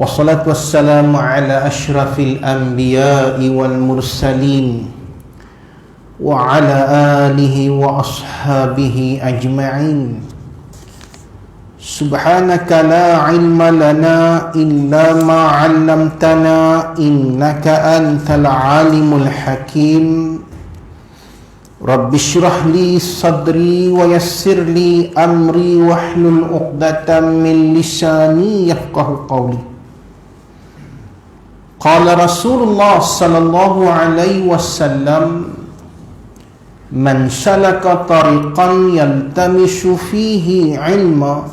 Wassalatu wassalamu ala ashrafil anbiya'i wal mursalin wa ala alihi wa ashabihi ajma'in. Subhanaka la ilma lana illa ma 'allamtana innaka antal alimul hakim. Rabbi shrah li sadri wa yassir li amri wahlul 'uqdatam min lisani yafqahu qawli. Qala Rasulullah sallallahu alaihi wasallam, man salaka tariqan yaltamisu fihi ilma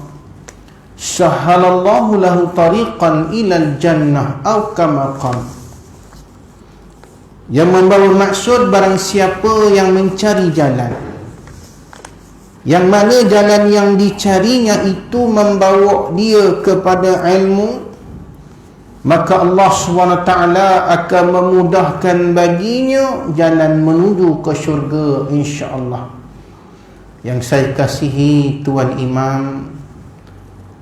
sahhalallahu lahu tariqan ilal jannah atau kama qala. Yang membawa maksud barang siapa yang mencari jalan, yang mana jalan yang dicarinya itu membawa dia kepada ilmu, maka Allah SWT akan memudahkan baginya jalan menuju ke syurga, insya-Allah. Yang saya kasihi Tuan Imam,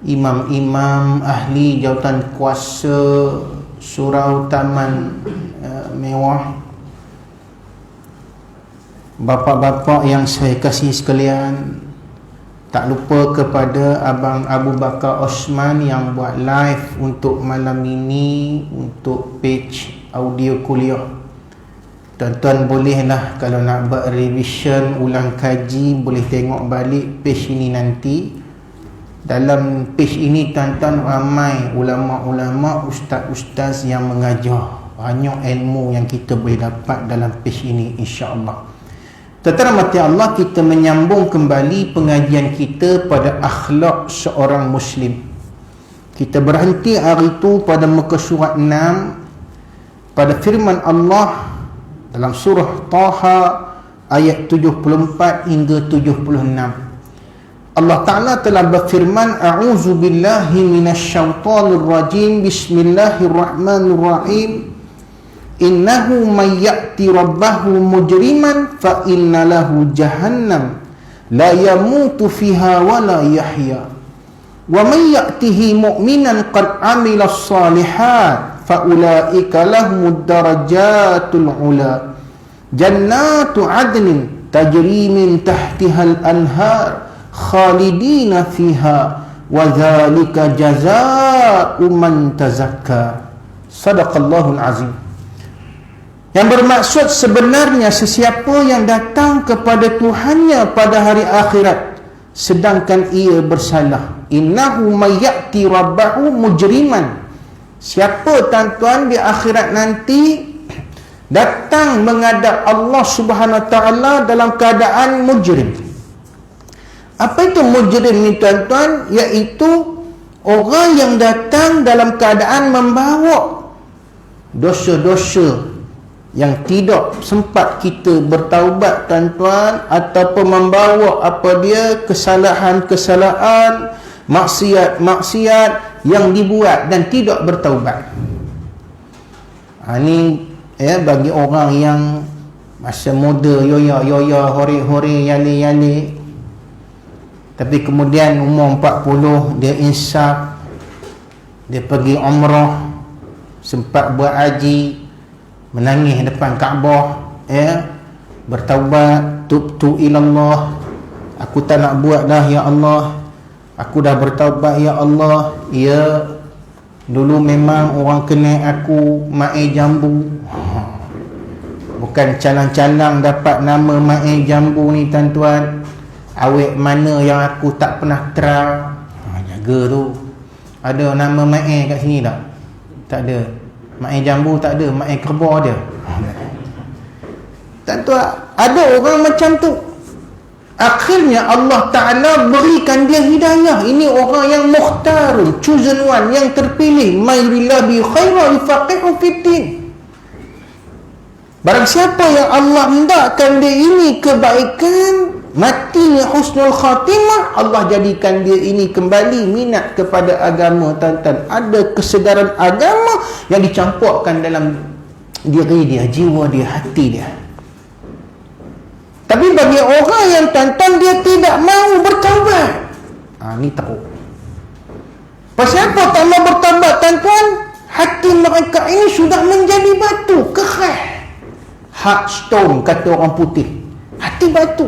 imam-imam ahli jawatan kuasa Surau Taman Mewah, bapa-bapa yang saya kasih sekalian, tak lupa kepada Abang Abu Bakar Osman yang buat live untuk malam ini untuk page audio kuliah. Tuan-tuan bolehlah kalau nak buat revision, ulang kaji, boleh tengok balik page ini nanti. Dalam page ini tuan-tuan ramai ulama-ulama, ustaz-ustaz yang mengajar. Banyak ilmu yang kita boleh dapat dalam page ini, insya-Allah. Rahmati Allah, kita menyambung kembali pengajian kita pada akhlak seorang Muslim. Kita berhenti hari itu pada muka surat 6 pada firman Allah dalam surah Taha ayat 74 hingga 76. Allah Ta'ala telah berfirman, A'udzu billahi minasyaitonir rajim, Bismillahirrahmanirrahim. Innahu may ya'ti rabbahu mujriman fa inna lahu jahannam la yamutu fiha wa la yahya wa may ya'tihi mu'minan qad 'amila as-salihat fa ulaika lahumud darajatul 'ula jannatu 'adnin tajri min tahtihal anhar khalidina fiha wa dzalika jazaa'u man tazakka. Sadaqallahul azim. Yang bermaksud sebenarnya sesiapa yang datang kepada Tuhannya pada hari akhirat sedangkan ia bersalah, innahu may ya'ti rabbahu mujriman. Siapa tuan-tuan di akhirat nanti datang menghadap Allah Subhanahu Wa Taala dalam keadaan mujrim. Apa itu mujrim ni tuan-tuan? Iaitu orang yang datang dalam keadaan membawa dosa-dosa yang tidak sempat kita bertaubat tuan-tuan, ataupun membawa apa dia kesalahan-kesalahan, maksiat-maksiat yang dibuat dan tidak bertaubat. Ini bagi orang yang masa muda yoya hore-hore yale-yale, tapi kemudian umur 40 dia insaf, dia pergi umrah, sempat buat haji, menangis depan Kaabah, bertaubat, tubtu ilallah, aku tak nak buat dah ya Allah, aku dah bertaubat ya Allah. Ya, dulu memang orang kenal aku Mae Jambu. Bukan calang-calang dapat nama Mae Jambu ni tuan-tuan. Awet mana yang aku tak pernah try. Jaga tu. Ada nama Mae kat sini tak? Tak ada. Mae Jambu tak ada, Mae Kerbau ada. Tuan-tuan, ada orang macam tu. Akhirnya Allah Ta'ala berikan dia hidayah. Ini orang yang mukhtarun, chosen one, yang terpilih. Mayrillah bi khairan faqihu fiddin. Barang siapa yang Allah hendakkan dia ini kebaikan, matinya husnul khatimah, Allah jadikan dia ini kembali minat kepada agama tuan-tuan. Ada kesedaran agama yang dicampurkan dalam diri dia, jiwa dia, hati dia. Tapi bagi orang yang tuan-tuan dia tidak mau bertaubat, ni teruk. Pasal apa tak mau bertaubat tuan-tuan? sudah menjadi batu, kekeh. Hard stone, kata orang putih. Hati batu.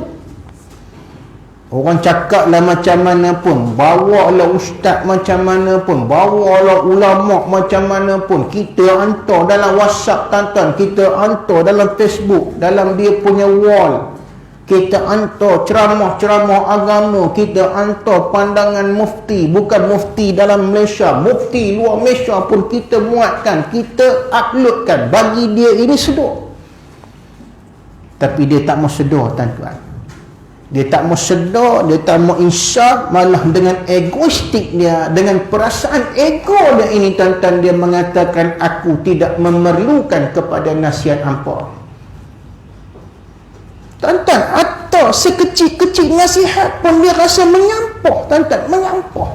Orang cakap lah macam mana pun, bawalah ustaz macam mana pun, bawalah ulama macam mana pun, kita hantar dalam WhatsApp tuan-tuan, kita hantar dalam Facebook, dalam dia punya wall, kita hantar ceramah-ceramah agama, kita hantar pandangan mufti, bukan mufti dalam Malaysia, mufti luar Malaysia pun kita muatkan, kita uploadkan, bagi dia ini sedar. Tapi dia tak mau sedar tuan-tuan. Dia tak mau sedar, dia tak mau insaf, malah dengan egoistik dia, dengan perasaan ego dia ini tuan-tuan, dia mengatakan aku tidak memerlukan kepada nasihat hampa. Tuan-tuan, atau sekecil-kecil nasihat pun dia rasa menyampah, tuan-tuan, menyampah.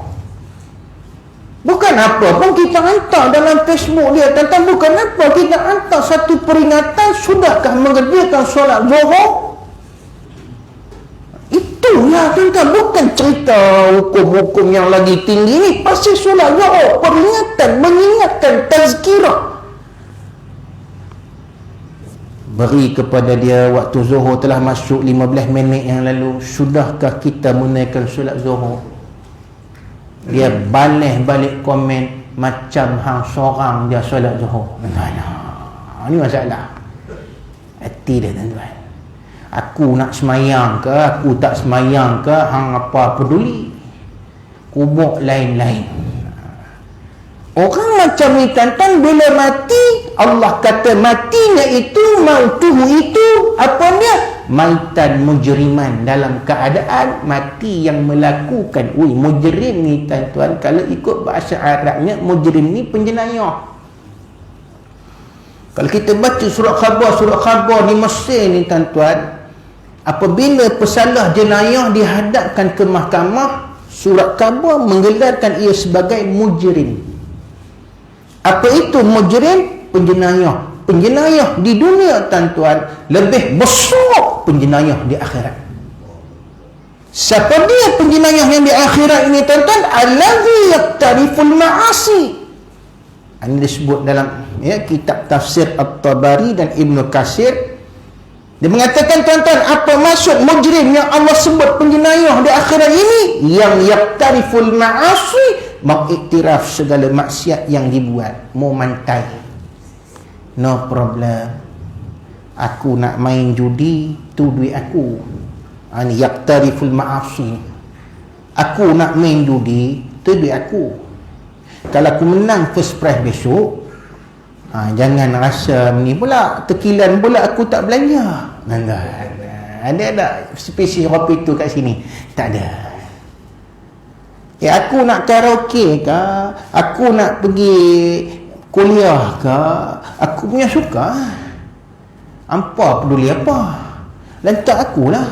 Bukan apa pun kita hantar dalam Facebook dia, tuan-tuan, bukan apa kita hantar satu peringatan, sudahkah mengerjakan solat zuhur? Itulah tuan-tuan, bukan cerita hukum-hukum yang lagi tinggi ni, pasti solat zuhur, peringatan, mengingatkan, tazkirah. Beri kepada dia waktu zuhur telah masuk 15 minit yang lalu, sudahkah kita menunaikan solat zuhur? Dia balik komen macam hang seorang dia solat zuhur. Ini masalah hati dia tuan-tuan. Aku nak semayang ke, aku tak semayang ke, hang apa peduli. Kubur lain-lain. Orang macam ni tuan-tuan, bila mati, Allah kata matinya itu, mautuhu itu, apa dia? Maitan mujriman, dalam keadaan mati yang melakukan. Mujrim ni tuan-tuan, kalau ikut bahasa Arabnya, mujrim ni penjenayah. Kalau kita baca surat khabar di Mesir ni tuan-tuan, apabila pesalah jenayah dihadapkan ke mahkamah, surat khabar menggelarkan ia sebagai mujrim. Apa itu mujrim? Penjenayah. Penjenayah di dunia tuan-tuan lebih besar penjenayah di akhirat. Siapa dia penjenayah yang di akhirat ini tuan-tuan? Allazi yaqtariful ma'asi. Ini disebut dalam kitab tafsir At-Tabari dan Ibnu Katsir. Dia mengatakan tuan-tuan, apa maksud mujrim yang Allah sebut penjenayah di akhirat ini? Yang yaqtariful ma'asi, mengiktiraf segala maksiat yang dibuat, mau mantai. No problem, aku nak main judi, tu duit aku. Ini yaqtariful ma'asi. Aku nak main judi, tu duit aku. Kalau aku menang first prize besok, jangan rasa ni pula, tekilan pula aku tak belanja. Ada spesies kopi tu kat sini? Tak ada. Aku nak karaoke ke, aku nak pergi kuliah ke, aku punya suka. Hampa peduli apa? Lantak akulah,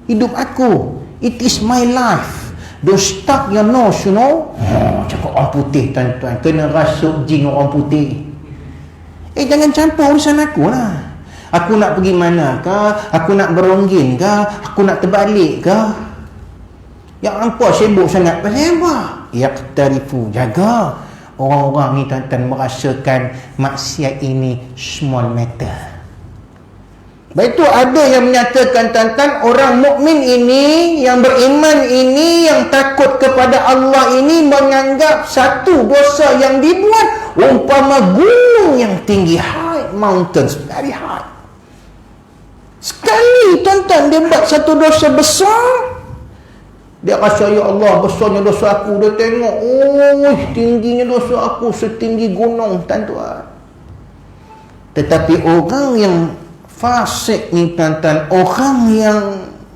hidup aku, it is my life. Don't stuck your nose, you know. Cakap orang putih tuan-tuan, kena rasuk jin orang putih. Jangan campur urusan aku lah. Aku nak pergi mana ke, aku nak beronggin ke, aku nak terbalik ke. Yang hampa sibuk sangat pasal apa? Yaqtarifu, jaga. Orang-orang ni tuan-tuan merasakan maksiat ini small matter. Baik itu ada yang menyatakan tuan-tuan, orang mukmin ini, yang beriman ini, yang takut kepada Allah ini, menganggap satu dosa yang dibuat umpama gunung yang tinggi, high mountains, very high. Sekali tuan-tuan dia buat satu dosa besar, dia rasa, ya Allah, besarnya dosa aku. Dia tengok, tingginya dosa aku setinggi gunung tuan-tuan. Tetapi orang yang fasik ni tuan-tuan, orang yang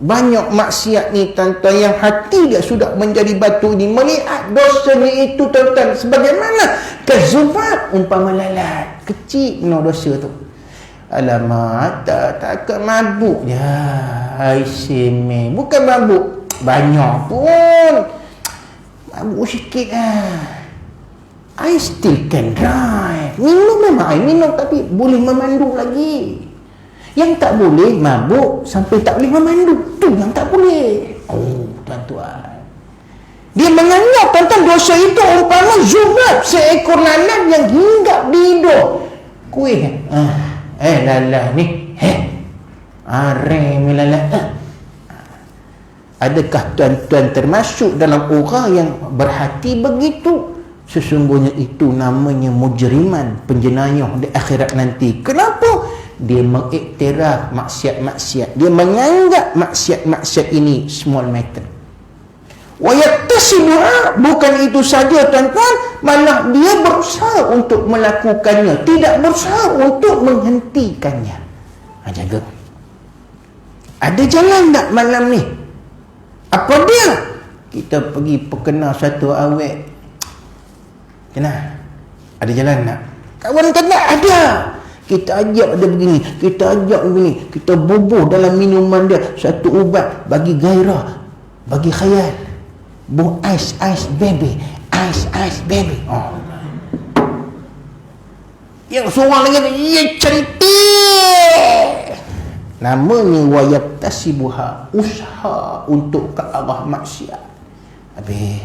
banyak maksiat ni tuan-tuan, yang hati dia sudah menjadi batu ni, melihat dosanya itu tuan-tuan sebagaimana kezubat umpama lalat, kecil no dosa tu. Alamak, tak mabuk je. Aisyah, bukan mabuk banyak pun, mabuk sikit lah. I still can drive. Minum memang I minum, tapi boleh memandu lagi. Yang tak boleh mabuk sampai tak boleh memandu, tu yang tak boleh. Tuan-tuan, Dia menganggap tuan-tuan dosa itu umpama zubab, seekor lalat yang hinggap di hidung. Kuih. Lalat ni. Arem lalat. Adakah tuan-tuan termasuk dalam orang yang berhati begitu? Sesungguhnya itu namanya mujriman, penjenayah di akhirat nanti. Kenapa? Dia mengiktiraf maksiat-maksiat. Dia menganggap maksiat-maksiat ini small matter. Wa yattasibuha, bukan itu saja tuan-tuan, malah dia berusaha untuk melakukannya, tidak berusaha untuk menghentikannya. Jaga. Ada jalan tak malam ni? Apa dia? Kita pergi perkenal satu awet. Kenal? Ada jalan tak? Kawan kenal ada. Kita ajak dia begini, kita ajak begini, kita bubuh dalam minuman dia satu ubat bagi gairah, bagi khayal. Ice baby, ice baby. Yang seorang lagi, ya cantik. Namanya wayattasibuha, usaha untuk ke arah maksiat. Habis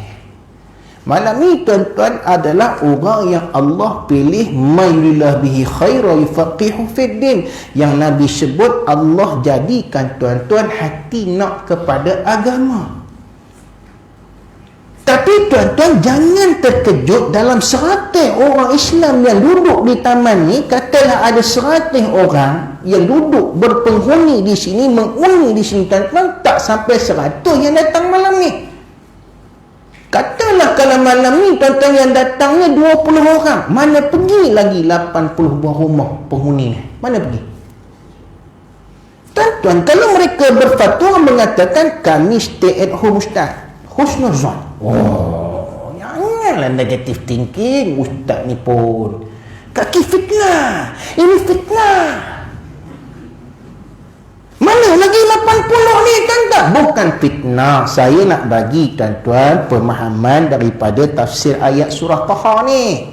malam ni tuan-tuan adalah orang yang Allah pilih mailillah bihi khaira yufaqihu fiddin, yang Nabi sebut Allah jadikan tuan-tuan hati nak kepada agama. Tapi tuan-tuan jangan terkejut dalam 100 orang Islam yang duduk di taman ni, katalah ada 100 orang yang duduk berpenghuni di sini, menghuni di sini, tuan-tuan, tak sampai 100 yang datang malam ni. Katalah kalau malam ni tuan-tuan yang datangnya 20 orang, mana pergi lagi 80 buah rumah penghuni ni? Mana pergi? Tuan-tuan, kalau mereka berfatwa mengatakan kami stay at home ustaz, husnuzon. Janganlah negative thinking ustaz ni pun. Kaki fitnah. Ini fitnah. Mana lagi 80 ni tuan-tuan? Bukan fitnah. Saya nak bagi tuan-tuan pemahaman daripada tafsir ayat surah Taha ni.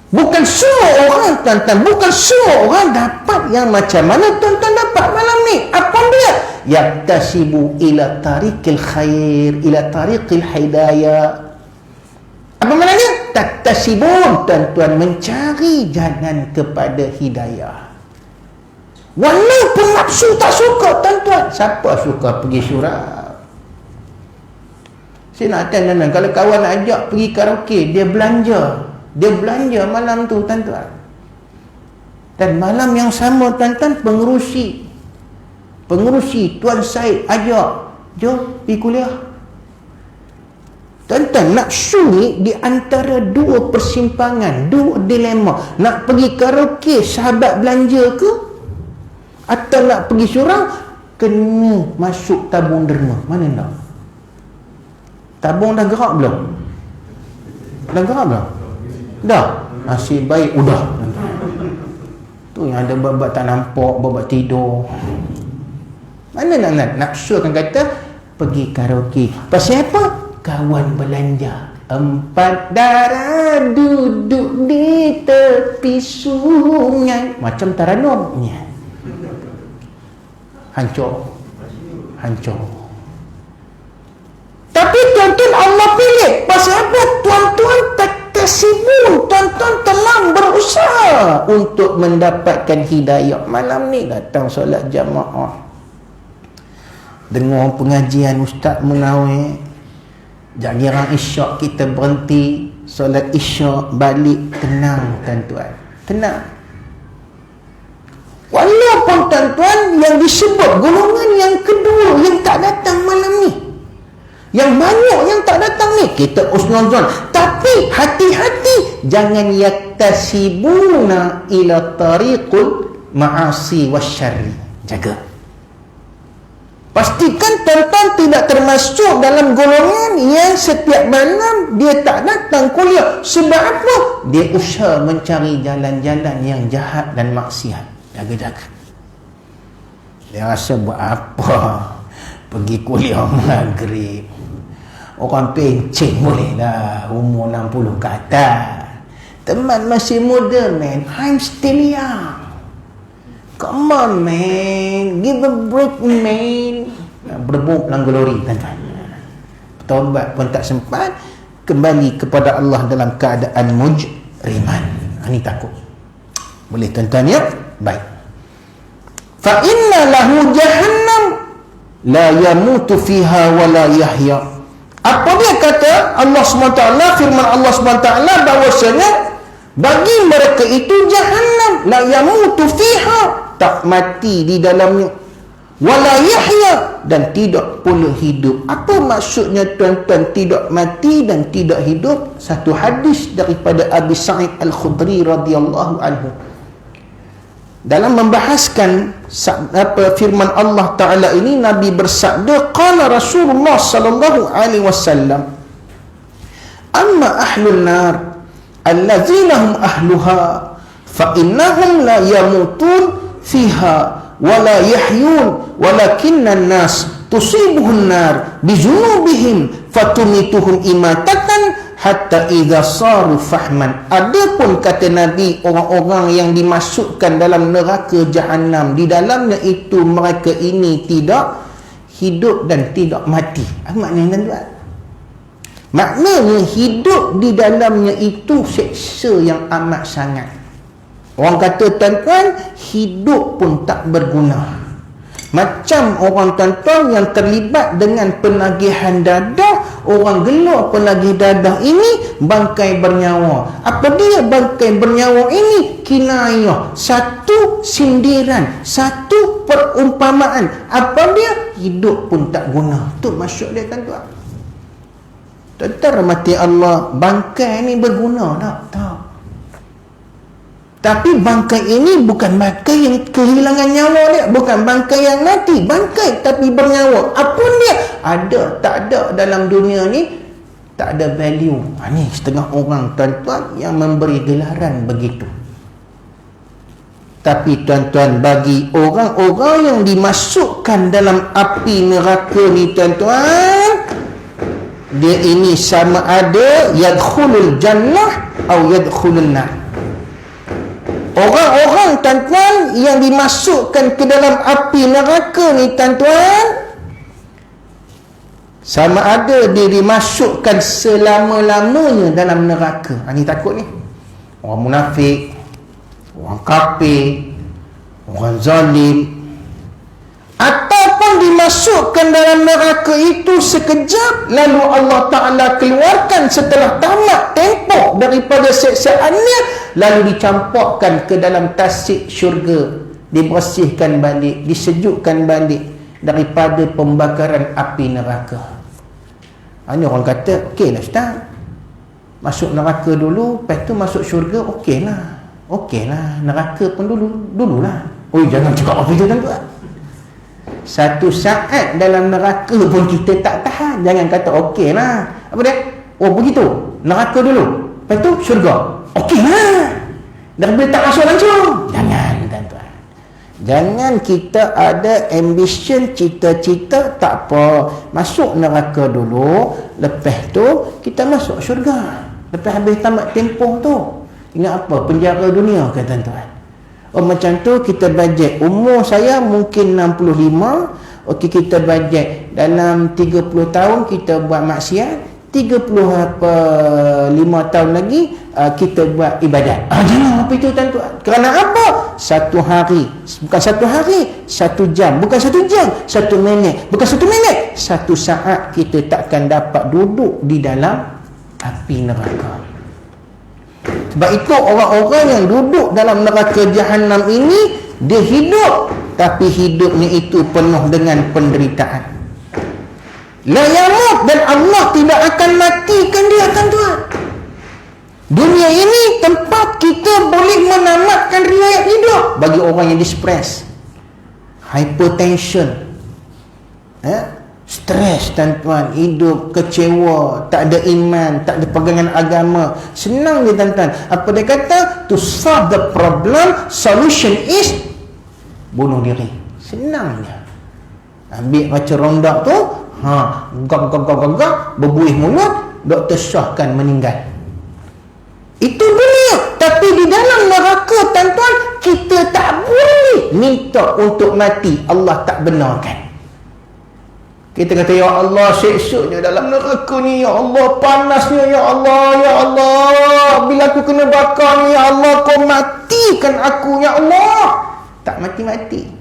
Bukan semua orang tuan-tuan, bukan semua orang dapat yang macam mana tuan-tuan dapat malam ni. Apa dia? Yaktasibu ila tariqil khair, ila tariqil hidayah. Apa maknanya? Taktasibun, tuan-tuan, mencari jalan kepada hidayah. Walaupun nafsu tak suka tuan-tuan. Siapa suka pergi surau? Saya nak tanya tuan-tuan, kalau kawan nak ajak pergi karaoke, dia belanja malam tu tuan-tuan. Dan malam yang sama tuan-tuan, pengerusi Tuan Said ajak, jom pergi kuliah. Tuan-tuan, nafsu ni di antara dua persimpangan, dua dilema. Nak pergi karaoke sahabat belanja ke, atau nak pergi surau, kena masuk tabung derma. Mana nak? Tabung dah gerak belum? Dah gerak belum? Dah. Nasib baik udah. Tu yang ada bab tak nampak, bab tidur. Mana nak nafsu akan kata pergi karaoke. Pasal apa? Kawan belanja. 4 darah duduk di tepi sungai. Macam Taranum. Hancur. Tapi tuan-tuan Allah pilih. Pasal apa? Tuan-tuan taktasibu, tuan-tuan telah berusaha untuk mendapatkan hidayah. Malam ni datang solat jamaah, dengar pengajian Ustaz Munawir, jadi orang isyak kita berhenti solat isyak, balik, tenang tuan-tuan, tenang. Walaupun tuan-tuan yang disebut golongan yang kedua yang tak datang malam ni, yang banyak yang tak datang ni, kita usnuzon. Tapi hati-hati, jangan yaktasibuna ila tariqul ma'asi wasyarri. Jaga. Pastikan tuan-tuan tidak termasuk dalam golongan yang setiap malam dia tak datang kuliah. Sebab apa? Dia usaha mencari jalan-jalan yang jahat dan maksiat. Jaga-jaga. Dia rasa buat apa pergi kuliah maghrib? Orang pencing boleh lah, umur 60 ke atas. Teman masih muda, man. I'm still young. Come on, man. Give a break, man. Berebut dalam gelori, tuan-tuan. taubat pun tak sempat, kembali kepada Allah dalam keadaan mujriman. Ini takut. Boleh tuan-tuan ya? Baik. Fa inna lahu jahannam la yamutu fiha wa la yahya. Apa dia kata Allah SWT, firman Allah SWT bahawasanya bagi mereka itu jahannam, la yamutu fiha, tak mati di dalamnya, wala yahya, dan tidak pula hidup. Apa maksudnya tuan-tuan tidak mati dan tidak hidup? Satu hadis daripada Abi Sa'id Al-Khudri radhiyallahu anhu dalam membahaskan firman Allah Ta'ala ini, Nabi bersabda, qala Rasulullah sallallahu alaihi wasallam, amma ahlun nar allazina hum ahluha fa innahum la yamutun fiha wa la yahyun walakinna an-nas tusibuhun nar bijunubihim fatumituhum imatatan hatta idza saru fahman. Adapun kata Nabi, orang-orang yang dimasukkan dalam neraka jahanam, di dalamnya itu mereka ini tidak hidup dan tidak mati. Apa maknanya tuan-tuan? Maknanya hidup di dalamnya itu seksa yang amat sangat. Orang kata tuan-tuan, hidup pun tak berguna. Macam orang tuan-tuan yang terlibat dengan penagihan dadah, orang gelor penagih dadah ini bangkai bernyawa. Apa dia bangkai bernyawa ini? Kinayah, satu sindiran, satu perumpamaan. Apa dia? Hidup pun tak guna. Itu maksud dia tuan-tuan. Tuan-tuan rahmati Allah, bangkai ni berguna tak? Tak. Tapi bangkai ini bukan bangkai yang kehilangan nyawa dia, bukan bangkai yang mati, bangkai tapi bernyawa. Apa dia? Ada, tak ada dalam dunia ni, tak ada value. Ini setengah orang tuan-tuan yang memberi gelaran begitu. Tapi tuan-tuan, bagi orang-orang yang dimasukkan dalam api neraka ni tuan-tuan, dia ini sama ada yadkhulul jannah atau yadkhulul nar. Orang-orang tuan-tuan yang dimasukkan ke dalam api neraka ni tuan-tuan, sama ada dia dimasukkan selama-lamanya dalam neraka. Ini takut ni. Orang munafik, orang kafir, orang zalim, ataupun dimasukkan dalam neraka itu sekejap, lalu Allah Ta'ala keluarkan setelah tamat tempoh daripada seksaannya, lalu dicampakkan ke dalam tasik syurga, dibersihkan balik, disejukkan balik daripada pembakaran api neraka. Ini orang kata, okey lah Ustaz, masuk neraka dulu, lepas tu masuk syurga, okey lah, neraka pun dululah. Oh, jangan cakap apa itu tuan-tuan. Satu saat dalam neraka pun kita tak tahan. Jangan kata okey lah. Apa dia? Oh begitu, neraka dulu, lepas tu syurga, okey lah, dah boleh tak masuk langsung. Jangan tuan-tuan. Jangan kita ada ambition, cita-cita, tak apa, masuk neraka dulu, lepas tu kita masuk syurga. Lepas habis tamat tempoh tu, ingat apa? Penjara dunia kan tuan-tuan. Oh macam tu kita bajet. Umur saya mungkin 65. Okey, kita bajet dalam 30 tahun kita buat maksiat, 35 tahun lagi kita buat ibadat. Jangan apa itu tuan-tuan. Kerana apa? Satu hari, bukan satu hari, 1 jam, bukan 1 jam, 1 minit, bukan 1 minit, 1 saat kita takkan dapat duduk di dalam api neraka. Sebab itu orang-orang yang duduk dalam neraka jahanam ini, dia hidup, tapi hidupnya itu penuh dengan penderitaan. La yamut, dan Allah tidak akan matikan dia tuan-tuan. Dunia ini tempat kita boleh menamatkan riwayat hidup bagi orang yang distress, hypertension, stres tuan-tuan, hidup kecewa, tak ada iman, tak ada pegangan agama. Senang dia tuan-tuan. Apa dia kata? To solve the problem, solution is bunuh diri. Senang dia. Ambil baca rondak tu, gak, berbuih mulut, doktor syahkan meninggal. Itu dunia. Tapi di dalam neraka tuan-tuan, kita tak boleh minta untuk mati. Allah tak benarkan. Kita kata, ya Allah, seksanya dalam neraka ni, ya Allah, panasnya, ya Allah, ya Allah, bila aku kena bakar ni, ya Allah, kau matikan aku, ya Allah. Tak mati-mati.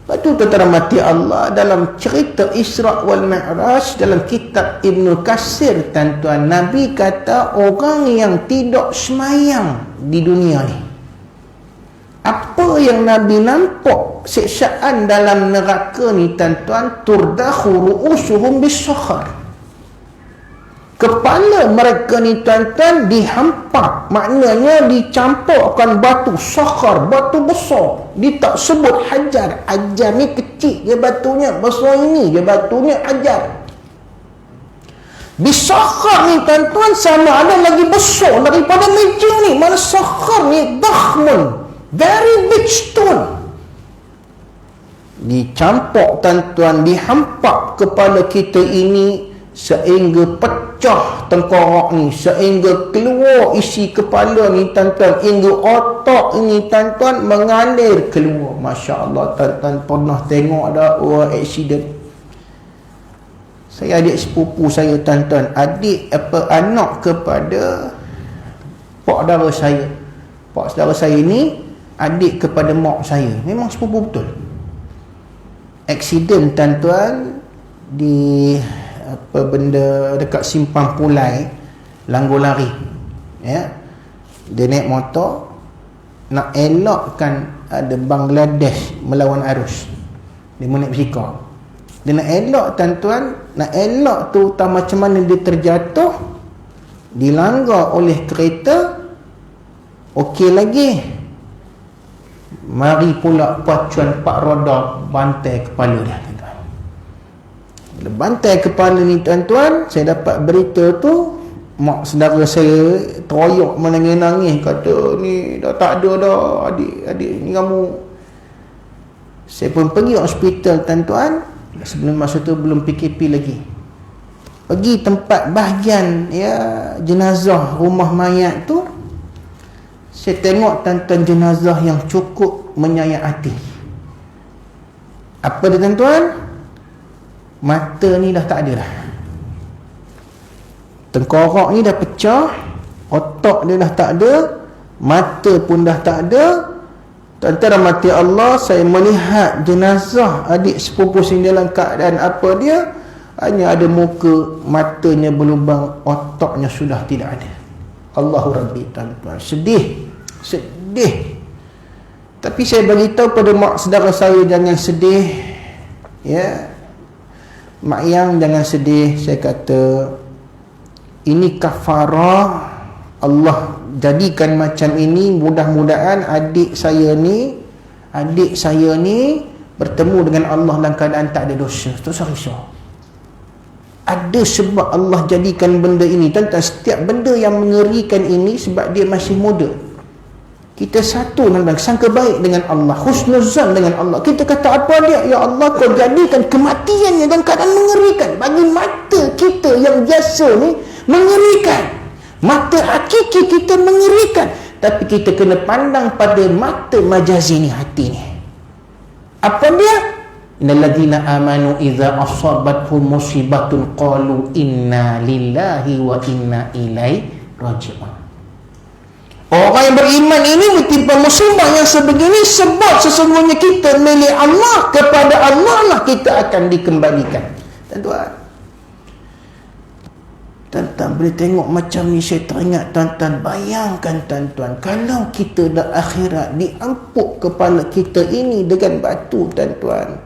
Lepas tu tuan-tuan mati Allah, dalam cerita Isra' wal Mi'raj, dalam kitab Ibn Katsir, tuan-tuan, Nabi kata orang yang tidak semayang di dunia ni, apa yang Nabi nampak siksaan dalam neraka ni, tuan-tuan, turdakhu ru'usuhum bis-sakhar. Kepala mereka ni, tuan-tuan, dihampak, maknanya dicampurkan batu sakhar, batu besar. Dia tak sebut hajar. Hajar ni kecil je batunya, besar ini je batunya hajar. Bisakhar ni, tuan-tuan, sama ada lagi besar daripada meja ni. Mana sakhar ni dakhmun, very big stone. Dicampur, tuan-tuan, dihampak kepala kita ini sehingga pecah tengkorak ni, sehingga keluar isi kepala ni, tuan-tuan, hingga otak ini, tuan-tuan, mengalir keluar. Masya Allah, tuan-tuan pernah tengok dah orang accident. Saya adik sepupu saya, tuan-tuan, anak kepada pak saudara saya. Pak saudara saya ni adik kepada mak saya, memang sepupu betul. Aksiden, tuan-tuan, di apa benda dekat simpang Pulai, Langgur Lari, ya. Dia naik motor nak elakkan ada Bangladesh melawan arus, dia naik bersikap. Dia nak elak, tuan-tuan, nak elak tu tak macam mana dia terjatuh, dilanggar oleh kereta, okey lagi, mari pula pacuan pak roda bantai kepala dia, tuan-tuan. Bila bantai kepala ni, tuan-tuan, saya dapat berita tu, mak saudara saya teroyak menangis-nangis, kata ni dah tak ada dah adik ni kamu. Saya pun pergi hospital, tuan-tuan. Sebelum masa tu belum PKP lagi, pergi tempat bahagian, ya, jenazah rumah mayat tu. Saya tengok, tuan-tuan, jenazah yang cukup menyayat hati. Apa dia, tuan-tuan? Mata ni dah tak ada dah, tengkorak ni dah pecah, otak dia dah tak ada, mata pun dah tak ada. Tuan-tuan mati Allah, saya melihat jenazah adik sepupu sini dalam keadaan apa dia, hanya ada muka, matanya berlubang, otaknya sudah tidak ada. Allahu Rabbi, tuan-tuan, sedih. Tapi saya beritahu pada mak saudara saya, jangan sedih, ya. Mak Yang, jangan sedih. Saya kata ini kafarah Allah jadikan macam ini. Mudah-mudahan adik saya ni bertemu dengan Allah dalam keadaan tak ada dosa. Tak usah risau. Ada sebab Allah jadikan benda ini. Tentang setiap benda yang mengerikan ini sebab dia masih muda. Kita satu tentang sangka baik dengan Allah, husnuzan dengan Allah. Kita kata apa dia? Ya Allah, kau jadikan kematiannya dalam keadaan mengerikan. Bagi mata kita yang biasa ni mengerikan, mata hakiki kita mengerikan. Tapi kita kena pandang pada mata majazi ni, hati ni. Apa dia? Innal ladzina amanu idza asabathum musibatun qalu inna lillahi wa inna ilaihi raji'un. Orang yang beriman ini bertimpa musibah yang sebegini sebab sesungguhnya kita milik Allah, kepada Allah lah kita akan dikembalikan. Tuan-tuan, boleh tengok macam ni, saya teringat, tuan-tuan, bayangkan, tuan-tuan, kalau kita dah akhirat, diampuk kepala kita ini dengan batu, tuan-tuan,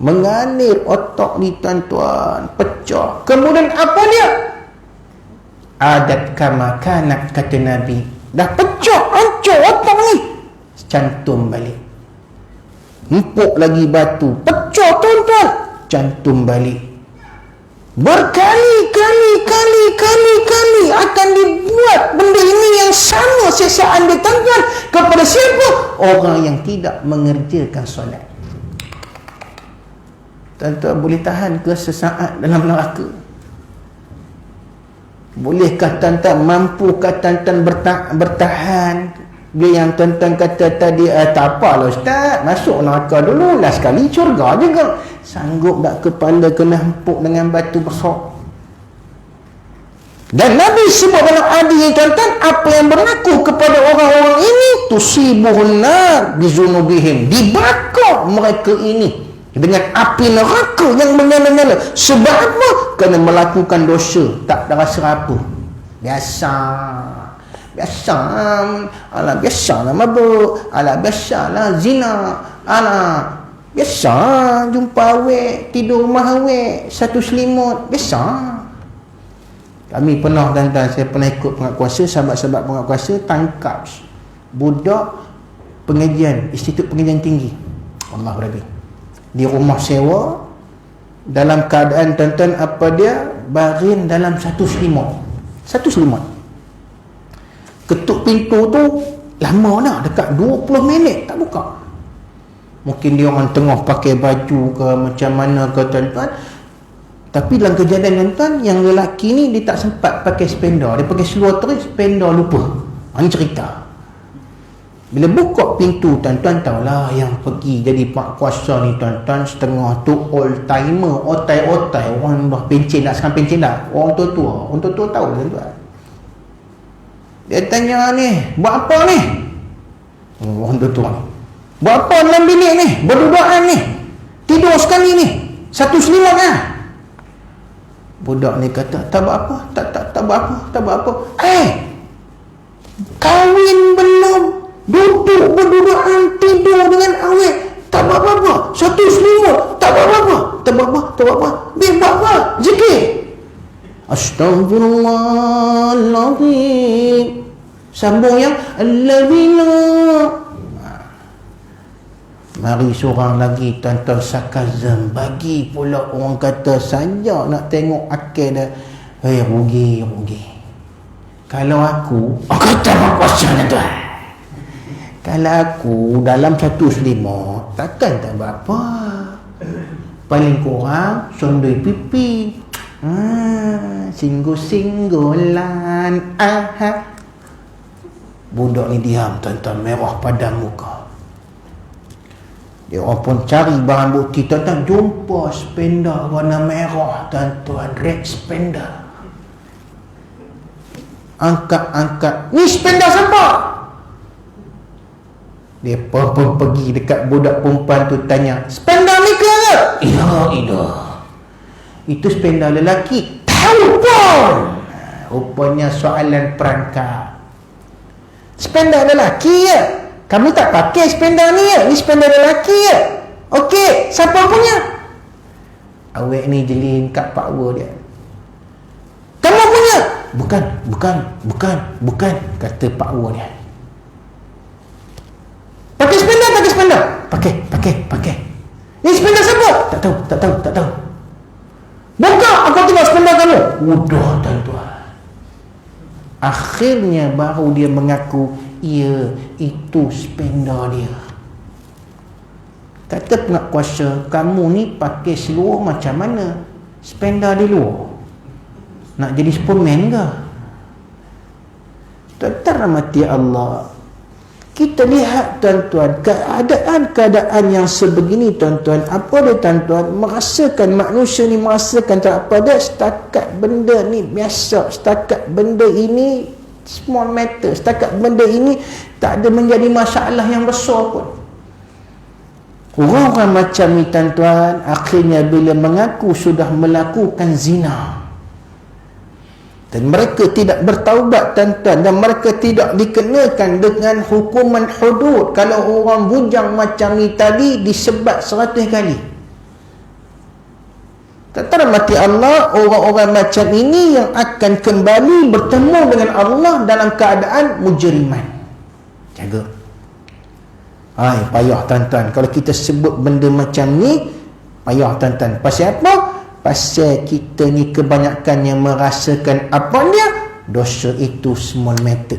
mengalir otak ni, tuan-tuan, pecah. Kemudian apa dia? Adat kama kanat, kata Nabi. Dah pecah, hancur otak ni, cantum balik. Empuk lagi batu, pecah, tuan-tuan, cantum balik. Berkali-kali akan dibuat benda ini yang sama siksaan dia, tuan-tuan, kepada siapa? Orang yang tidak mengerjakan solat. Tuan-tuan boleh tahan ke sesaat dalam neraka? Bolehkah tuan-tuan, mampukah tuan-tuan bertahan Bila yang tuan-tuan kata tadi, tak apalah ustaz, masuk neraka dulu, last sekali syurga juga. Sanggup tak kepala kena hempuk dengan batu besar? Dan Nabi sebut dalam hadis ini, tuan-tuan, apa yang berlaku kepada orang-orang ini, tusibuhun nar bizunubihim, dibakar mereka ini dengan api neraka yang menyala-nyala. Sebab apa? Kerana melakukan dosa, tak ada rasa apa. Biasa, alah biasalah mabuk, alah biasalah zina, alah biasa jumpa awek, tidur rumah awek, satu selimut, biasa. Kami pernah, tuan-tuan, saya pernah ikut pengakuasa, sahabat-sahabat pengakuasa tangkap budak pengajian, Institut Pengajian Tinggi, Allah berabih, di rumah sewa, dalam keadaan, tuan-tuan, apa dia, baring dalam satu selimut. Ketuk pintu tu lama dah, dekat 20 minit tak buka. Mungkin dia orang tengah pakai baju ke macam mana ke, tuan-tuan. Tapi dalam kejadian, tuan-tuan, yang lelaki ni dia tak sempat pakai spender, dia pakai seluar terus, spender lupa. Ini cerita. Bila buka pintu, tuan-tuan, tahulah yang pergi jadi pak kuasa ni, tuan-tuan, setengah tu old timer, otai-otai, orang dah pencen dah, sekarang pencen dah, orang tua-tua tahu, tuan-tuan. Dia tanya ni, buat apa ni? Orang tua-tua, buat apa dalam bilik ni? Berduaan ni, tidur sekali ni, satu selimut lah. Budak ni kata, tak buat apa, tak buat apa. Kahwin belum, duduk berduaan, tidur dengan awet, tak buat apa-apa, satu selimut, tak buat apa. Dia buat apa? Zikir. Astaghfirullahaladzim. Sambung yang alladzina. Mari seorang lagi, tuan-tuan, sarkazam, bagi pula orang kata saja nak tengok akal dia. Rugi. Kalau aku kata apa kuasa, tuan. Kalau aku dalam satu selimut, takkan tak buat apa. Paling kurang sondoi pipi, singgul-singgulan. Budak ni diam, tuan-tuan, merah padam muka. Dia orang pun cari barang bukti, tuan-tuan, jumpa spender warna merah, tuan-tuan, red spender. Angkat, ni spender siapa? Dia pun pergi dekat budak perempuan tu, tanya, spender ni ke? Iya. Itu spender lelaki. Tahu pun. Rupanya soalan perangkap. Spender lelaki ya? Kamu tak pakai spender ni ya? Ni spender lelaki ya? Okey, siapa punya? Awek ni jeli kat pakwa dia. Kamu punya? Bukan, kata pakwa dia. Pakai spender? Pakai. Ni spender siapa? Tak tahu. Buka, aku tengok spender kamu. Udah, tuan-tuan. Akhirnya baru dia mengaku, ya, itu spender dia. Kata pengakuasa, kamu ni pakai seluar macam mana? Spender di luar. Nak jadi Superman ke? Tuan-tuan rahmati Allah, kita lihat, tuan-tuan, keadaan yang sebegini, tuan-tuan, apa dia, tuan-tuan, merasakan, manusia ni merasakan tak apa dia, setakat benda ni biasa, setakat benda ini small matter, setakat benda ini tak ada menjadi masalah yang besar pun. Orang-orang macam ni, tuan-tuan, akhirnya bila mengaku sudah melakukan zina dan mereka tidak bertaubat, tuan-tuan, dan mereka tidak dikenakan dengan hukuman hudud. Kalau orang bujang macam ni tadi disebat 100 kali. Tuan-tuan mati Allah, orang-orang macam ini yang akan kembali bertemu dengan Allah dalam keadaan mujriman. Jaga. Payah, tuan-tuan, kalau kita sebut benda macam ni, payah, tuan-tuan. Pasal apa? Pasal kita ni kebanyakan yang merasakan apa dia? Dosa itu small matter.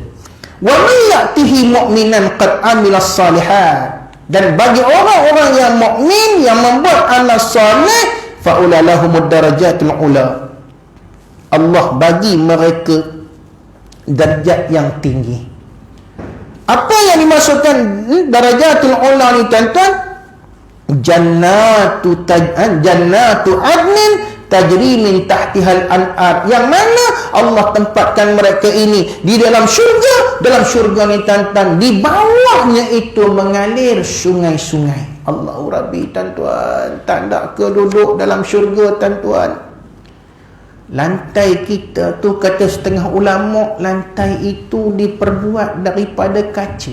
Wa man ya'tihi mu'minan qad amilas salihat. Dan bagi orang-orang yang mukmin yang membuat amal soleh, fa ulalahumud darajatul ula. Allah bagi mereka darjat yang tinggi. Apa yang dimaksudkan darajatul ula ni tuan-tuan? Jannatu adnin tajri min tahtihal an'ar, yang mana Allah tempatkan mereka ini di dalam syurga. Dalam syurga ni tuan-tuan, di bawahnya itu mengalir sungai-sungai. Allahu Rabbi tuan-tuan, tak nak ke duduk dalam syurga tuan-tuan. Lantai kita tu, kata setengah ulama, lantai itu diperbuat daripada kaca.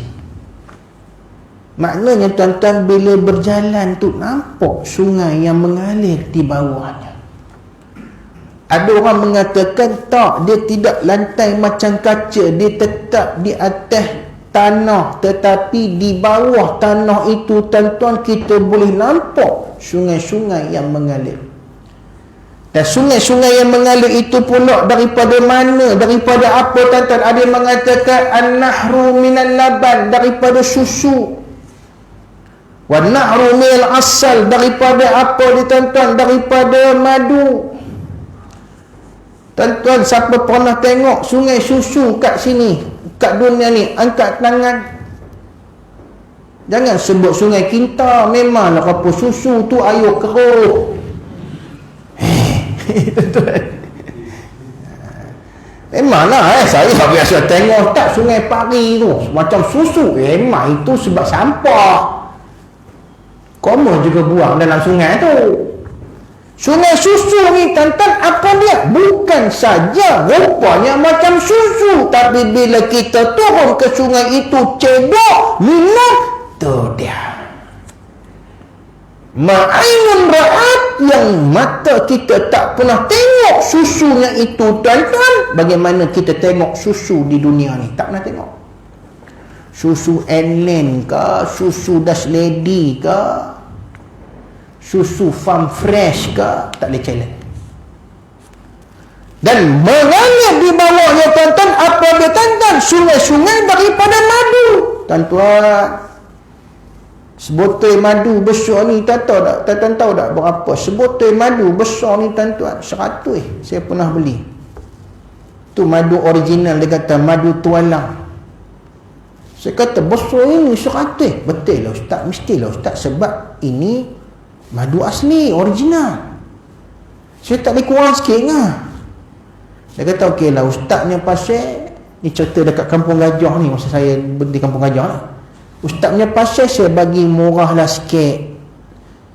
Maknanya tuan-tuan, bila berjalan tu nampak sungai yang mengalir di bawahnya. Ada orang mengatakan tak, dia tidak lantai macam kaca, dia tetap di atas tanah, tetapi di bawah tanah itu tuan-tuan kita boleh nampak sungai-sungai yang mengalir. Dan sungai-sungai yang mengalir itu pula daripada mana? Daripada apa tuan-tuan? Ada yang mengatakan an-nahru minal laban, daripada susu. Wa nahru minal asal, daripada apa dia tuan-tuan? Daripada madu. Tuan-tuan, siapa pernah tengok sungai susu kat sini, kat dunia ni? Angkat tangan. Jangan sebut sungai Kinta, memanglah apa susu tu air keruh. Tuan-tuan, memanglah saya biasa tengok tak sungai Pari tu macam susu. Memang itu sebab sampah Koma juga buang dalam sungai tu. Sungai susu ni tuan-tuan, apa dia? Bukan saja rupanya macam susu, tapi bila kita turun ke sungai itu, cedok, minum, tu dia ma'ainun ra'at, yang mata kita tak pernah tengok susunya itu tuan-tuan. Bagaimana kita tengok susu di dunia ni? Tak pernah tengok. Susu Enlen ke, susu Das Lady ke, susu Farm Fresh ke, tak boleh challenge. Dan mengalir di bawahnya tuan-tuan, apa dia tuan-tuan? Sungai-sungai daripada madu. Tuan-tuan, sebotol madu besar ni, tuan-tuan tahu tak berapa? Sebotol madu besar ni tuan-tuan, 100 saya pernah beli. Tu madu original, dia kata madu tualang. Saya kata besar ini 100. Betul lah ustaz, mestilah ustaz, sebab ini madu asli, original. Saya tak boleh kurang sikit lah. Dia kata okey lah ustaznya pasal ni, cerita dekat Kampung Gajah ni, masa saya di Kampung Gajah lah. Ustaznya pasal saya bagi murah lah sikit,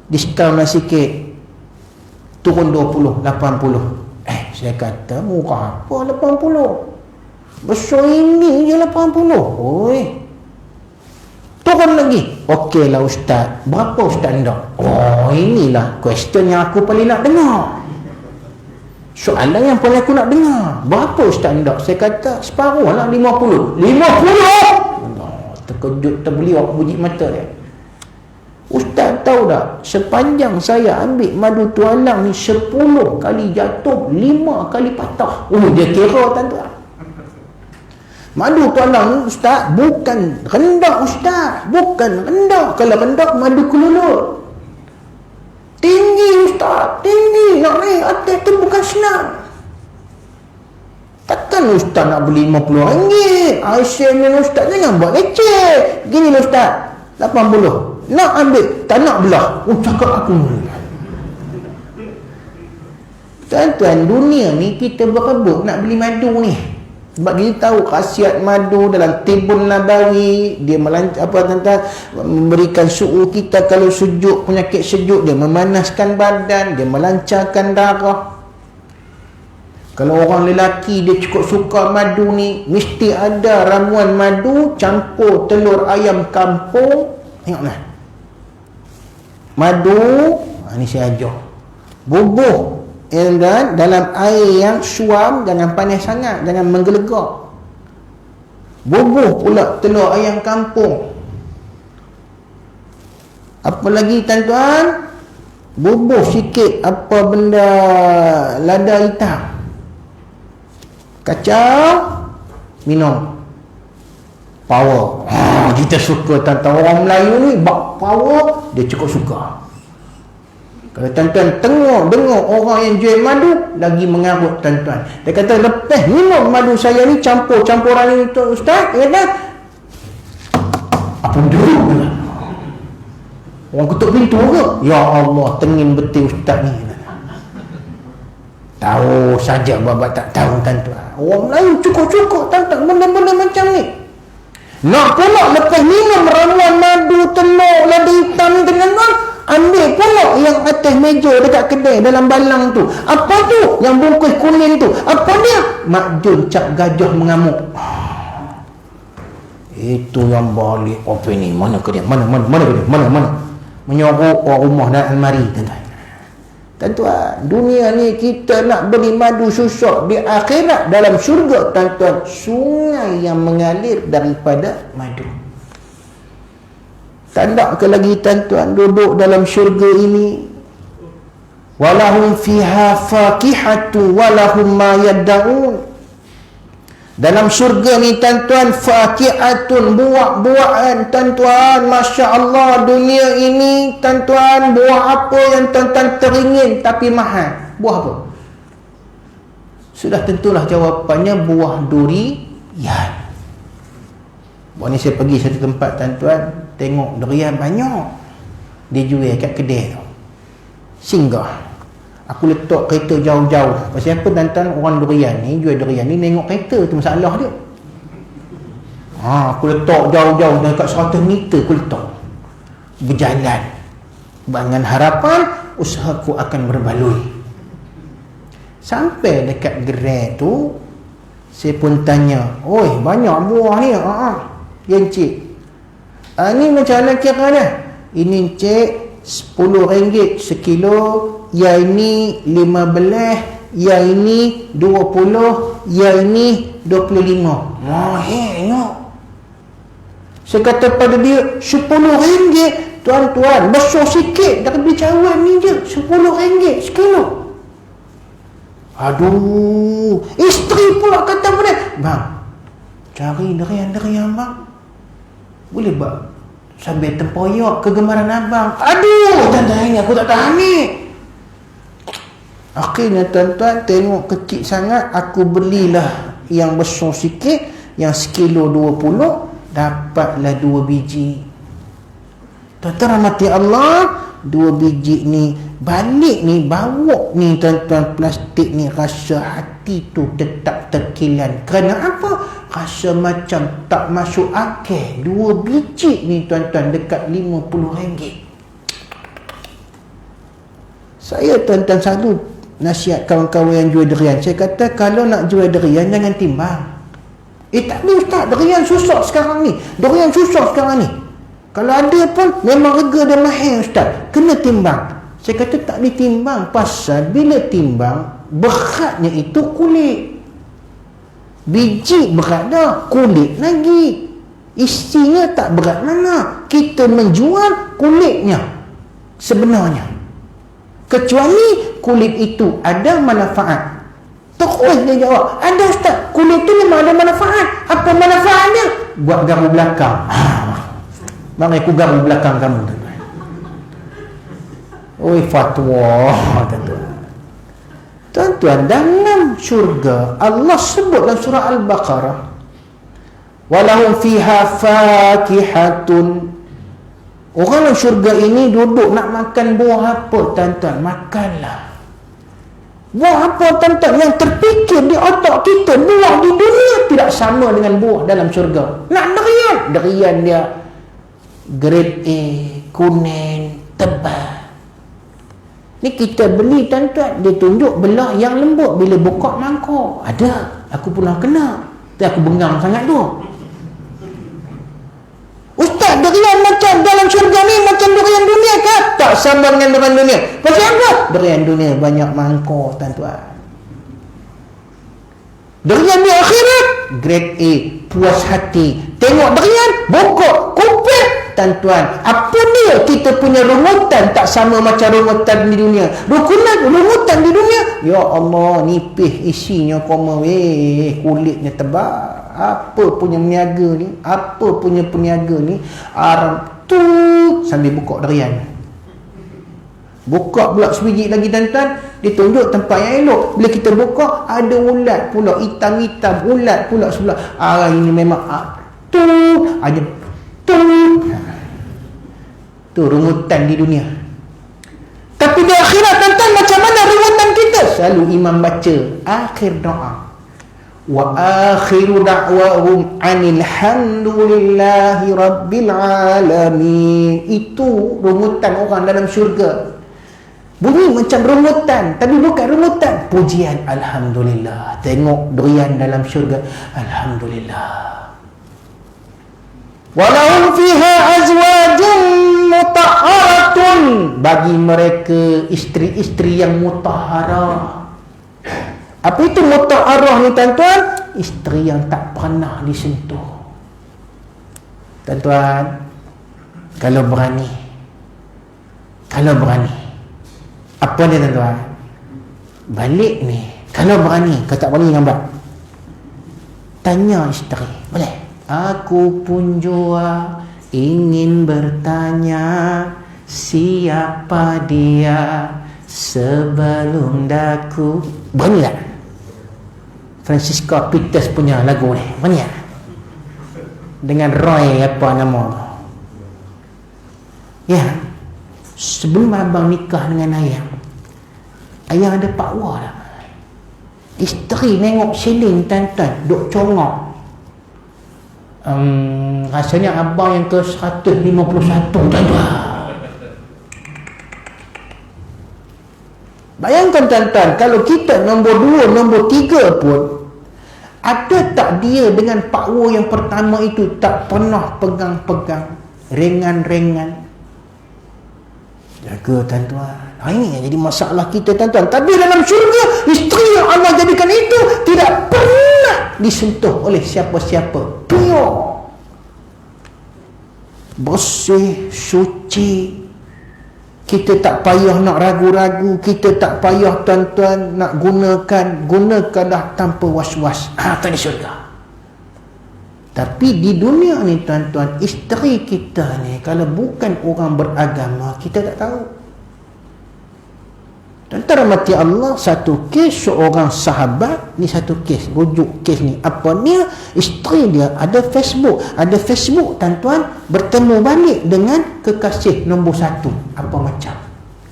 diskaun lah sikit, turun 20, 80. Saya kata murah apa 80? Besar ini je 80. Oi, turun lagi. Okey lah ustaz, berapa ustaz nak? Oh, inilah question yang aku paling nak dengar. Soalan yang paling aku nak dengar, berapa ustaz nak? Saya kata separuh lah, 50. 50? Terkejut, terbeli waktu buji mata dia. Ustaz tahu tak, sepanjang saya ambil madu tualang ni, 10 kali jatuh, 5 kali patah. Oh, dia kira tuan-tuan. Madu tualang ni ustaz, bukan rendah ustaz, bukan rendah. Kalau rendah madu kelulut. Tinggi ustaz, tinggi. Nak naik atas tu bukan senang. Takkan ustaz nak beli RM50? Aisyah ni ustaz, jangan buat leceh. Gini lah ustaz, 80. Nak ambil, tak nak belah. Oh, cakap aku. Tuan-tuan, dunia ni kita berebut nak beli madu ni. Sebab kita tahu khasiat madu dalam Tibun Nabawi, dia memberikan suhu kita kalau sejuk, penyakit sejuk, dia memanaskan badan, dia melancarkan darah. Kalau orang lelaki dia cukup suka madu ni, mesti ada ramuan madu campur telur ayam kampung. Tengoklah, madu ni saya ajar, bubuh dan dalam air yang suam, jangan panas sangat, jangan menggelegak. Bubuh pula telur ayam kampung. Apa lagi tuan-tuan? Bubuh sikit apa benda lada hitam, kacau, minum. Power. Kita suka tuan-tuan, orang Melayu ni bak power, dia cukup suka. Kalau tuan-tuan dengar orang yang jual madu, lagi mengarut tuan-tuan. Dia kata lepas minum madu saya ni, campuran ni ustaz, dia kata Apa dulu? Orang ketuk pintu ke? Ya Allah, tengin betul ustaz ni. Tahu saja bapa tak tahu tuan-tuan. Orang Melayu cukup-cukup tuan-tuan benda-benda macam ni. Nak pula lepas minum ramuan madu, telur, lada hitam tuan-tuan, ambil pula yang atas meja dekat kedai dalam balang tu. Apa tu? Yang bungkus kuning tu. Apa dia? Mak Jun cap gajah mengamuk. Itu yang balik apa ni? Mana ke dia? Mana ke dia? Mana? Menyorok orang rumah dan almari tuan-tuan. Tuan-tuan, dunia ni kita nak beli madu susuk, di akhirat dalam syurga tuan-tuan, sungai yang mengalir daripada madu. Tak nak ke lagi tuan-tuan duduk dalam syurga ini? Walahum fiha faqihatu walahum ma yad'un. Dalam syurga ni tuan-tuan, faqihatun, buah-buahan tuan-tuan. Masya Allah, dunia ini tuan-tuan, buah apa yang tuan-tuan teringin tapi mahal? Buah apa? Sudah tentulah jawapannya, buah durian. Buat ni saya pergi satu tempat tuan-tuan, tengok durian banyak dijual kat kedai tu. Singgah. Aku letak kereta jauh-jauh. Pasal apa tuan-tuan, orang durian ni, jual durian ni tengok kereta tu masalah dia. Aku letak jauh-jauh dekat 100 meter aku letak. Berjalan. Dengan harapan usahaku akan berbaloi. Sampai dekat gerai tu, saya pun tanya, "Oi, banyak buah ni." Ya encik. Ni macam mana kira dah? Ini encik RM10 sekilo, yang ini 15, yang ini 20, yang ini 25. Mahal. Saya kata pada dia, RM10 tuan-tuan, besar sikit dari beli cawan ni je, RM10 sekilo. Aduh, isteri pula kata pada, "Bang, cari durian-durian bang. Boleh bang? Sambil tempoyak kegemaran abang." Aduh, tuan-tuan, ini aku tak tahan ni. Akhirnya tuan-tuan, tengok kecil sangat, aku belilah yang besar sikit, yang sekilo 20, dapatlah 2 biji. Tuan-tuan rahmati Allah, 2 biji ni balik ni, bawa ni tuan-tuan, plastik ni, rasa hati tu tetap terkilan. Kerana apa? Rasa macam tak masuk akal. 2 biji ni tuan-tuan dekat RM50. Saya tuan-tuan selalu nasihat kawan-kawan yang jual durian. Saya kata, kalau nak jual durian jangan timbang. Tak ada ustaz, durian susah sekarang ni. Durian susah sekarang ni. Kalau ada pun memang harga dia mahal ustaz. Kena timbang. Saya kata tak ditimbang. Pasal bila timbang, beratnya itu kulit. Biji berat dah, kulit lagi. Isinya tak berat mana. Kita menjual kulitnya sebenarnya. Kecuali kulit itu ada manfaat. Terus dia jawab, "Ada ustaz, kulit itu memang ada manfaat." Apa manfaatnya? Buat garu belakang. Mari aku garu belakang kamu. Oi, fatwa. Tuan-tuan, dalam syurga Allah sebut dalam surah Al-Baqarah, "Walahum fiha fakihatun." Orang dalam syurga ini duduk nak makan buah apa tuan-tuan? Makanlah. Buah apa tuan-tuan? Yang terfikir di otak kita, buah di dunia tidak sama dengan buah dalam syurga. Nak durian, durian dia grade A, kuning, tebal. Ni kita beli tuan-tuan, dia tunjuk belah yang lembut. Bila buka mangkuk, ada. Aku pernah kena. Tapi aku bengang sangat tu. Ustaz, durian macam dalam syurga ni macam durian dunia ke? Tak sama dengan durian dunia. Pasal apa? Durian dunia banyak mangkuk tuan-tuan. Durian di akhirat grade A, puas hati. Tengok durian, bongkok, kupit tuan-tuan. Apa dia? Kita punya rungutan tak sama macam rungutan di dunia. Rungutan di dunia, ya Allah, nipis isinya koma, kulitnya tebal. Apa punya peniaga ni, apa punya peniaga ni, Arab tu sambil buka durian. Buka pula sebiji lagi tuan-tuan, dia tunjuk tempat yang elok. Bila kita buka, ada ulat pula, hitam-hitam ulat pula sebelah. Ini memang tu aja tu Tu rungutan di dunia. Tapi di akhirat tuan-tuan, macam mana rungutan kita? Selalu imam baca akhir doa, wa akhiru da'wahum anil hamdulillahi rabbil alamin. Itu rungutan orang dalam syurga. Bunyi macam rungutan, tapi bukan rungutan, pujian. Alhamdulillah. Tengok durian dalam syurga, alhamdulillah. Walahum fiha azwajun mutahharatun. Bagi mereka isteri-isteri yang mutahharah. Apa itu mutahharah ni tuan-tuan? Isteri yang tak pernah disentuh. Tuan-tuan, kalau berani, apa dia tuan-tuan? Balik ni, kalau berani, kau tak berani dengan tanya isteri, boleh? Aku pun jua ingin bertanya, siapa dia sebelum daku. Berani tak? Francisca Peters punya lagu ni, berani tak? Dengan Roy apa nama tu? Ya, sebelum abang nikah dengan ayah ada pakwa dah. Isteri nengok siling tuan-tuan, duk congok. Rasanya abang yang ke 151 tuan-tuan. Bayangkan tuan-tuan, kalau kita nombor 2, nombor 3 pun, ada tak dia dengan pakwa yang pertama itu tak pernah pegang-pegang, ringan-ringan? Jaga tuan-tuan. Ini yang jadi masalah kita tuan-tuan. Tapi dalam syurga, isteri yang Allah jadikan itu tidak pernah disentuh oleh siapa-siapa. Pure, bersih, suci. Kita tak payah nak ragu-ragu. Kita tak payah tuan-tuan nak gunakanlah tanpa was-was. Itu di syurga. Tapi di dunia ni tuan-tuan, isteri kita ni kalau bukan orang beragama, kita tak tahu. Tuan-tuan rahmati Allah, satu kes seorang sahabat ni, satu kes, rujuk kes ni apa ni, isteri dia ada Facebook tuan-tuan, bertemu balik dengan kekasih nombor 1. Apa macam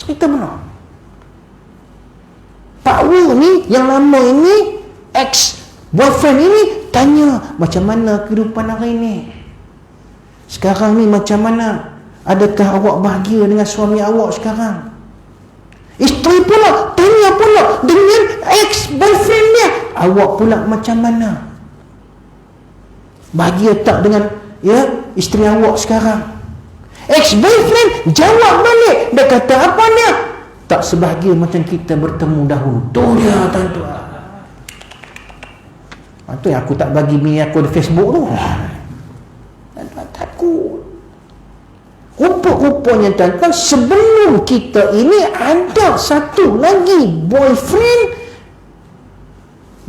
cerita benar. Pak Wu ni yang lama ini, ex boyfriend ini, tanya macam mana kehidupan hari ni, sekarang ni macam mana, adakah awak bahagia dengan suami awak sekarang? Isteri pula tanya pula dengan ex-boyfriend dia, awak pula macam mana, bahagia tak dengan isteri awak sekarang? Ex-boyfriend jawab balik, dia kata apa dia? Tak sebahagia macam kita bertemu dahulu. Tu dia tuan-tuan. Itu yang aku tak bagi bini aku di Facebook tu. Tuan-tuan takut. Rupa-rupanya tuan-tuan, sebelum kita ini ada satu lagi boyfriend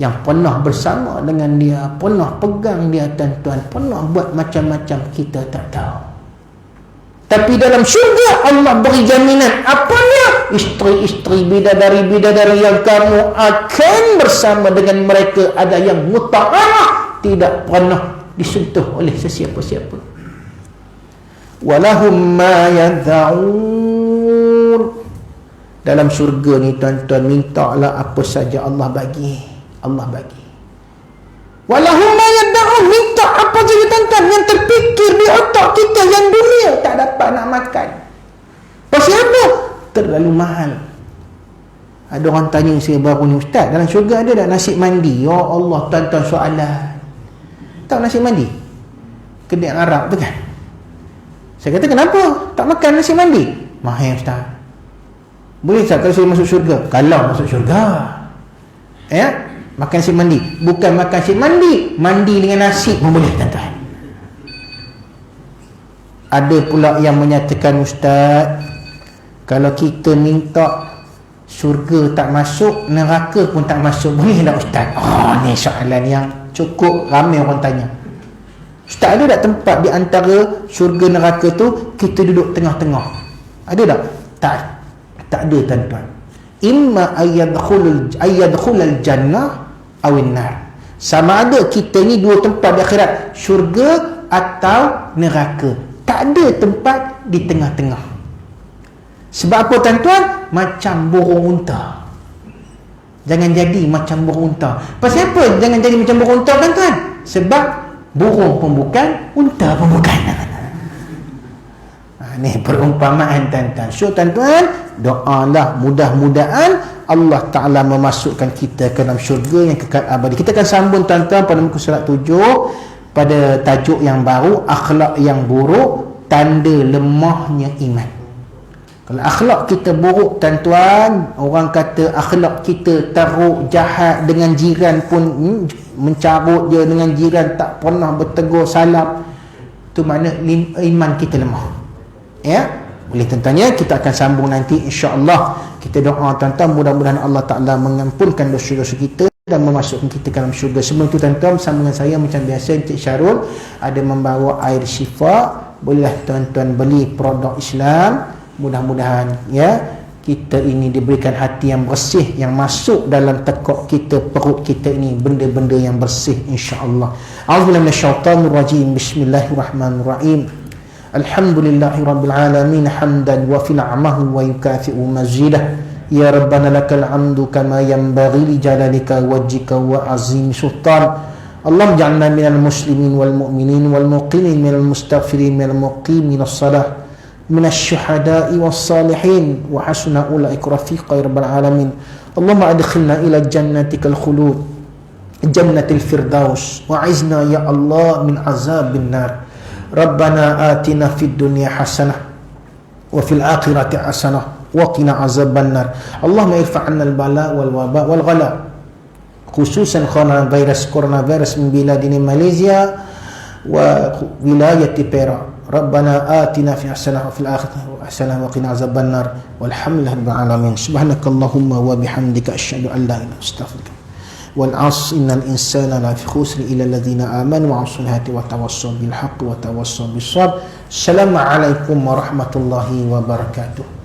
yang pernah bersama dengan dia, pernah pegang dia tuan-tuan, pernah buat macam-macam, kita tak tahu. Tapi dalam syurga Allah beri jaminan, apanya? Isteri-isteri, bidadari-bidadari yang kamu akan bersama dengan mereka ada yang muta'ah, tidak pernah disentuh oleh sesiapa-siapa. Walahum ma yad'un. Dalam syurga ni tuan-tuan, mintalah apa saja Allah bagi. Allah bagi. Walahum ma yad'un, minta apa saja tuan-tuan yang terfikir di otak kita yang dunia tak dapat nak makan. Pasal apa? Terlalu mahal. Ada orang tanya saya baru ni, ustaz, dalam syurga ada tak nasi mandi? Ya Allah tuan-tuan, soalan. Tahu nasi mandi? Kedai Arab tu kan? Saya kata, kenapa tak makan nasi mandi? Mahal ustaz. Boleh tak kalau saya masuk syurga? Kalau masuk syurga, makan nasi mandi. Bukan makan nasi mandi, mandi dengan nasi pun boleh tuan-tuan. Ada pula yang menyatakan, ustaz, kalau kita minta syurga tak masuk, neraka pun tak masuk, boleh tak ustaz? Ni soalan yang cukup ramai orang tanya. Ustaz, ada tak tempat di antara syurga neraka tu kita duduk tengah-tengah? Ada tak? Tak ada tuan-tuan. Imma ayyadkhulul jannah awin nar. Sama ada kita ni dua tempat di akhirat, syurga atau neraka. Tak ada tempat di tengah-tengah. Sebab apa tuan-tuan? Macam burung unta. Jangan jadi macam burung unta. Pasal apa jangan jadi macam burung unta tuan-tuan? Sebab burung pun bukan, unta pun bukan. Ni perumpamaan tuan-tuan. So tuan-tuan, doalah mudah-mudahan Allah Ta'ala memasukkan kita ke dalam syurga yang kekal abadi. Kita akan sambung tuan-tuan pada muka surat 7 pada tajuk yang baru, akhlak yang buruk, tanda lemahnya iman. Kalau akhlak kita buruk tuan-tuan, orang kata akhlak kita teruk, jahat, dengan jiran pun mencarut je dengan jiran, tak pernah bertegur salam, tu makna iman kita lemah. Ya, boleh tuan-tuan, kita akan sambung nanti insya-Allah. Kita doa tuan-tuan mudah-mudahan Allah Ta'ala mengampunkan dosa-dosa kita dan memasukkan kita ke dalam syurga. Sebelum itu tuan-tuan, bersama dengan saya macam biasa Encik Syarul ada membawa air syifa. Bolehlah tuan-tuan beli produk Islam. Mudah-mudahan ya kita ini diberikan hati yang bersih, yang masuk dalam tekuk kita, perut kita ini benda-benda yang bersih insya-Allah. A'udzubillahi minasyaitonir rajim. Bismillahirrahmanirrahim. Alhamdulillahi rabbil alamin hamdan wa fil amahu wa yukafi'u mazidah. Ya Rabbana lakal hamdu kama yanbaghi li jalalika wajhika wa azim sultan. Allahumma ja'alna minal muslimin wal mu'minin wal muqimin minal mustaghfirin minal muqimin as-salah minasy syuhada'i was salihin wa hasuna ulaika rafiqa ya rabbal alamin. Allahumma adkhilna ila jannatikal khulud jannatil firdaus wa izna ya Allah min azabin nar. Rabbana atina fid dunya hasanah wa fil akhirati hasanah wa qina azaban nar. Allahumma irfa' 'anna al-bala wal waba wal ghala khususan coronavirus min biladina Malaysia wa wilayati Perak. Rabbana atina fi hasanah wa fil akhirati hasanah wa qina azaban nar. Walhamdulillahi rabbil alamin. Subhanakallahumma wa bihamdika asyhadu an la ilaha illa anta astaghfiruka wal 'asr innal insana lafi khusr illa alladhina amanu wa 'amilus solihati wa tawassaw bil haqqi wa tawassaw bis sabr. Assalamualaikum warahmatullahi wabarakatuh.